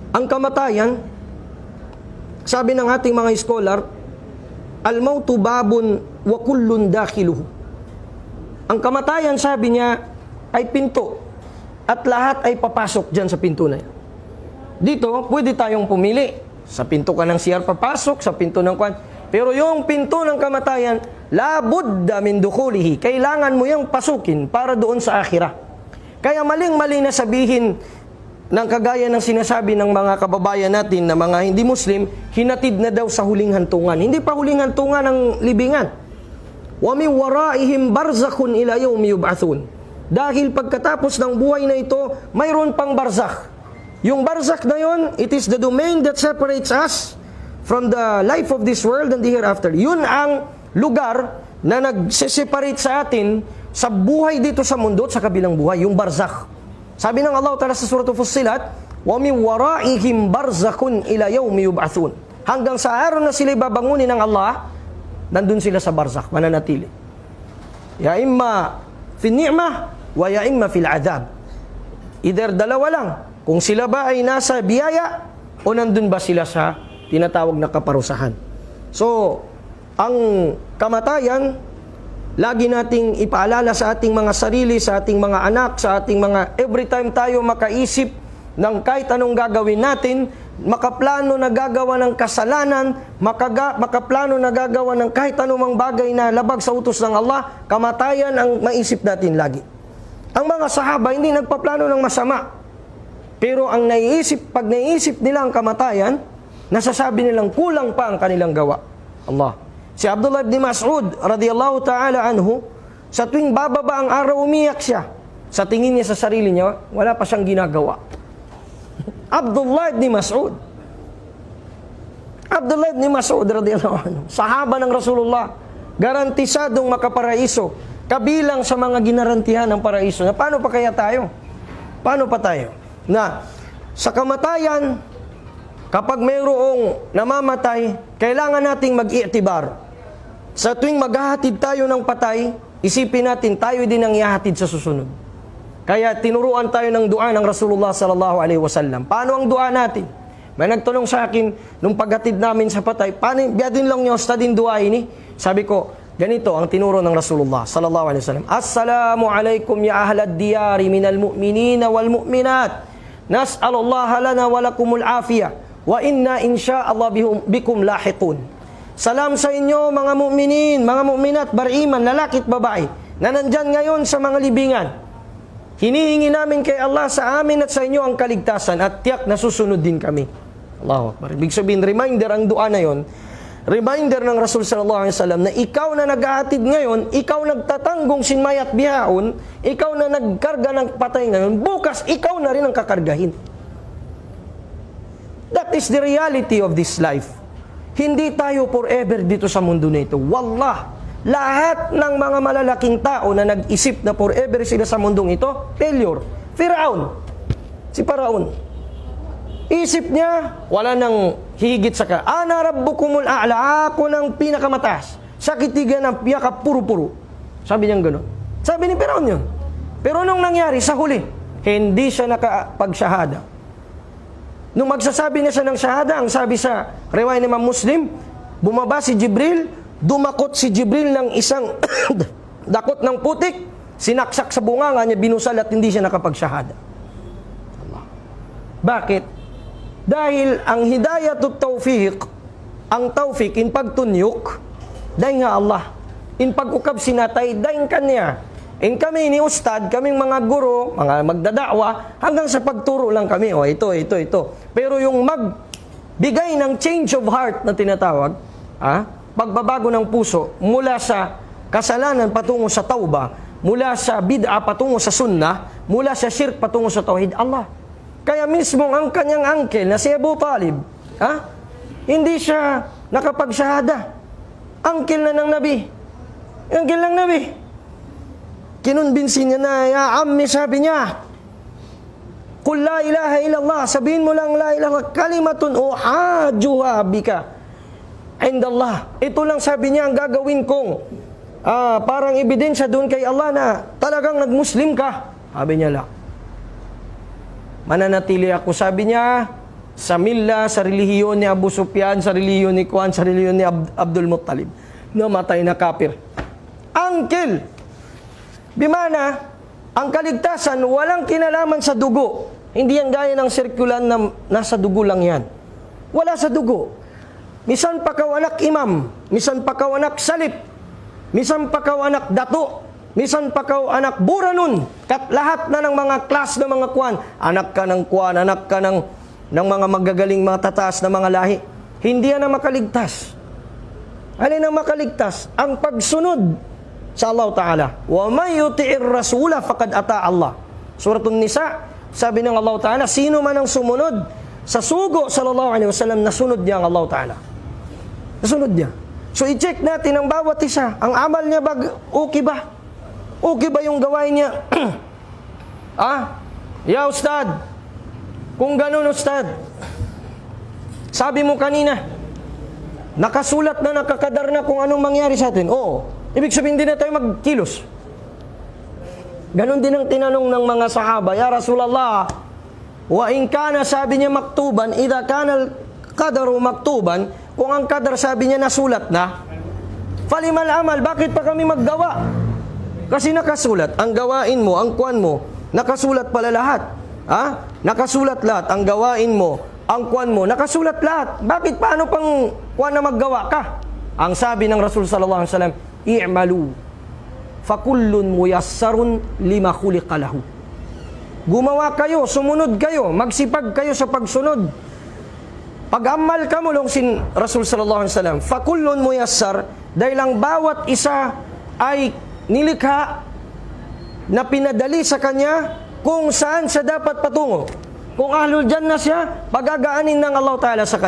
Ang kamatayan, sabi ng ating mga scholar, al-mautu babun wa kullun dakhiluhu. Ang kamatayan, sabi niya, ay pinto at lahat ay papasok dyan sa pinto na yan. Dito, pwede tayong pumili. Sa pinto ka ng CR papasok, sa pinto ng kwan. Pero yung pinto ng kamatayan, la budda min dukhulihi. Kailangan mo yung pasukin para doon sa akhirah. Kaya maling-mali na sabihin ng kagaya ng sinasabi ng mga kababayan natin na mga hindi Muslim, hinatid na daw sa huling hantungan. Hindi pa huling hantungan ng libingan. Wa min waraihim barzakhun ila yawmi yub'athun. Dahil pagkatapos ng buhay na ito, mayroon pang barzakh. Yung barzakh na yon, it is the domain that separates us from the life of this world and the hereafter. Yun ang lugar na nagseseparate sa atin sa buhay dito sa mundo at sa kabilang buhay, yung barzakh. Sabi ng Allah Ta'ala sa Surah Fussilat, wa min waraihim barzakhun ila yawmi yub'athun. Hanggang sa araw na sila babangunin ng Allah, nandun sila sa barzakh, mananatili. Ya imma fi ni'mah wa ya imma fil adhab. Either dalawa lang, kung sila ba ay nasa biyaya o nandun ba sila sa tinatawag na kaparusahan. So, ang kamatayan, lagi nating ipaalala sa ating mga sarili, sa ating mga anak, sa ating mga every time tayo makaisip ng kahit anong gagawin natin, makaplano na gagawa ng kasalanan, makaplano na gagawa ng kahit anumang bagay na labag sa utos ng Allah, kamatayan ang maisip natin lagi. Ang mga sahaba hindi nagpaplano ng masama. Pero ang pag naiisip nila ang kamatayan, nasasabi nilang kulang pa ang kanilang gawa. Allah. Si Abdullah ibn Mas'ud radiyallahu ta'ala anhu, sa tuwing bababa ang araw, umiyak siya. Sa tingin niya sa sarili niya, wala pa siyang ginagawa. Abdullah ibn Mas'ud. Abdullah ibn Mas'ud radiyallahu anhu, sahaba ng Rasulullah, garantisadong makaparaiso, kabilang sa mga ginarantihan ng paraiso. Na paano pa kaya tayo? Paano pa tayo? Na sa kamatayan, kapag mayroong namamatay, kailangan nating mag-i'tibar. Sa tuwing maghahatid tayo ng patay, isipin natin tayo din ang ihahatid sa susunod. Kaya tinuruan tayo ng dua ng Rasulullah sallallahu alaihi wasallam. Paano ang dua natin? May nagtanong sa akin nung paghatid namin sa patay, paano biyadin lang niyo sa din dua ini? Sabi ko, ganito ang tinuro ng Rasulullah sallallahu alaihi wasallam. Assalamu alaikum ya ahlad diyari minal mu'minina wal mu'minat. Nas'alullaha lana wa lakumul afiyah. Wa inna insyaallah bikum lahiqun. Salam sa inyo mga mu'minin, mga mu'minat, bariman, lalaki at babae, na nandyan ngayon sa mga libingan. Hinihingi namin kay Allah sa amin at sa inyo ang kaligtasan at tiyak na susunod din kami. Allahu Akbar. Ibig sabihin, reminder ang dua na yon. Reminder ng Rasul sallallahu alaihi wasallam na ikaw na naghahatid ngayon, ikaw nagtatanggong sinmayat bihaon, ikaw na nagkarga ng patay ngayon, bukas ikaw na rin ang kakargahin. That is the reality of this life. Hindi tayo forever dito sa mundo na ito. Wallah, lahat ng mga malalaking tao na nag-isip na forever sila sa mundong ito, failure. Firaun, si Paraon. Isip niya, wala nang higit sa ka. Ana rabbukumul a'la, ako ng pinakamataas. Sa kitigan ng piyaka puro-puro. Sabi niya gano'n. Sabi ni Firaun yun. Pero nung nangyari sa huli, hindi siya nakapagsyahada. Nung magsasabi na siya ng syahada, ang sabi sa riwayat ng Imam Muslim, bumaba si Jibril, dumakot si Jibril ng isang dakot ng putik, sinaksak sa bunganga niya, binusal at hindi siya nakapagsyahada. Bakit? Dahil ang hidayatut tawfiq, ang tawfiq in pagtunyok, dahil nga Allah, in pag-ukab sinatay, dahil kanya. And kami ni Ustad, kaming mga guro, mga magdadakwa, hanggang sa pagturo lang kami. O, ito. Pero yung magbigay ng change of heart na tinatawag, pagbabago ng puso, mula sa kasalanan patungo sa tauba, mula sa bid'a patungo sa sunnah, mula sa shirk patungo sa tauhid, Allah. Kaya mismo ang kanyang uncle na si Abu Talib, hindi siya nakapagsyahada. Uncle na ng Nabi. Uncle ng Nabi. Kinunbinsin niya na, ya ammi, sabi niya, kul la ilaha illallah, sabihin mo lang la ilaha, kalimatun uhajuha bika indallah. Ito lang sabi niya ang gagawin kong parang ebidensya doon kay Allah na talagang nagmuslim ka. Sabi niya lang, mananatili ako, sabi niya, sa milla, sa relihiyon ni Abu Sufyan, sa relihiyon ni Kuan, sa relihiyon ni Abdul Muttalib. Namatay na kafir. Uncle! Bimana, ang kaligtasan walang kinalaman sa dugo. Hindi yan gaya ng sirkulan na nasa dugo lang yan. Wala sa dugo. Misan pa kaw anak imam, misan pa kaw anak salip, misan pa kaw anak dato, misan pa kaw anak buranon, kat lahat na ng mga klas na mga kuan, anak ka ng kuan, anak ka ng mga magagaling, mga tataas na mga lahi. Hindi yan ang makaligtas. Alin ang makaligtas? Ang pagsunod sa Allah Ta'ala. Wa may yuti'ir rasula faqad ata Allah. Suratun Nisa, sabi ng Allah Ta'ala, sino man ang sumunod sa sugo sallallahu alaihi wasallam, nasunod niya ang Allah Ta'ala. Nasunod niya. So i-check natin ang bawat isa. Ang amal niya okay ba? Okay ba yung gawain niya? Ya Ustad, kung ganun Ustad, sabi mo kanina, nakasulat na, nakakadar na kung anong mangyari sa atin. Oo. Ibig sabihin, hindi na tayo magkilos. Ganon din ang tinanong ng mga sahaba, Ya Rasulallah, wa in kana, sabi niya maktuban, idha kana al-qadaru maktuban, kung ang kadar sabi niya nasulat na, falimal amal, bakit pa kami maggawa? Kasi nakasulat, ang gawain mo, ang kuan mo, nakasulat pala lahat. Nakasulat lahat, ang gawain mo, ang kuan mo, nakasulat lahat. Bakit paano pang kuan na maggawa ka? Ang sabi ng Rasul sallallahu alaihi wasallam, i'malu fakullun muyassarun lima khuliqa lahu. Gumawa kayo, sumunod kayo, magsipag kayo sa pagsunod. Pag-amal ka mo, sin Rasul sallallahu alaihi wasallam, fakullun muyassar, dahil ang bawat isa ay nilikha na pinadali sa kanya kung saan siya dapat patungo. Kung ahlul jannah siya, pagagaanin ng Allah Ta'ala sa kanya.